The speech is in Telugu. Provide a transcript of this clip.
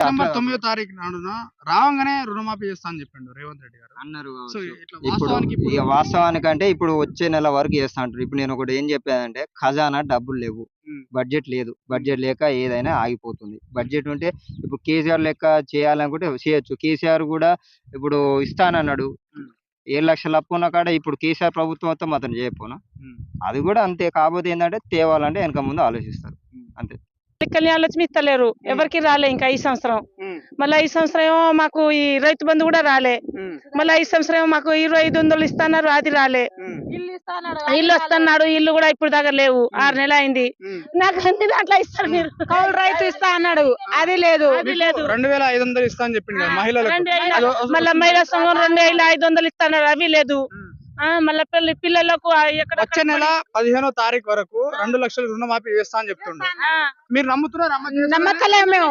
డిసెంబర్ 9వ తారీఖు నాడున రావంగానే రుణమాఫీ చేస్తా అని చెప్పిండు రేవంత్ రెడ్డి గారు అన్నారు. సో ఇట్లా ఇప్పుడు వాస్తవానికి ఇప్పుడు ఇక వాస్తవానికంటే ఇప్పుడు వచ్చే నెల వరకు చేస్తా అంటారు. ఇప్పుడు నేను ఒకటి ఏం చెప్పానంటే ఖజానా డబ్బులు లేవు, బడ్జెట్ లేదు. బడ్జెట్ లేక ఏదైనా ఆగిపోతుంది. బడ్జెట్ ఉంటే ఇప్పుడు కేసీఆర్ లెక్క చేయాలనుకుంటే చేయొచ్చు. కేసీఆర్ కూడా ఇప్పుడు ఇస్తానన్నాడు. 7 లక్షల అప్పు ఉన్న కాడ ఇప్పుడు కేసీఆర్ ప్రభుత్వం మొత్తం అతను చేయకపోనా, అది కూడా అంతే. కాకపోతే ఏంటంటే తేవాలంటే వెనక ముందు ఆలోచిస్తారు అంతే. కళ్యాణ లక్ష్మి ఇస్తలేరు, ఎవరికి రాలే ఇంకా ఈ సంవత్సరం. మళ్ళీ ఈ సంవత్సరం ఏమో మాకు ఈ రైతు బంధు కూడా రాలే. మళ్ళీ ఈ సంవత్సరం ఏమో మాకు 2500 ఇస్తున్నారు, అది రాలే. ఇల్లు వస్తున్నాడు, ఇల్లు కూడా ఇప్పుడు దగ్గర లేవు, 6 నెలలు అయింది. నాకు అన్ని దాంట్లో ఇస్తారు మీరు. కౌలు రైతు ఇస్తా అన్నాడు, అది లేదు. 2500 ఇస్తా అని చెప్పిండు కదా మహిళలకు. మళ్ళీ మహిళా సంఘం 2500 ఇస్తున్నారు, అవి లేదు. మళ్ళీ పిల్లలకు వచ్చే నెల 15వ తారీఖు వరకు 2 లక్షల రుణమాఫీ చేస్తా అని చెప్తుండ్రు. మీరు నమ్ముతున్నారా? నమ్మకలే మేము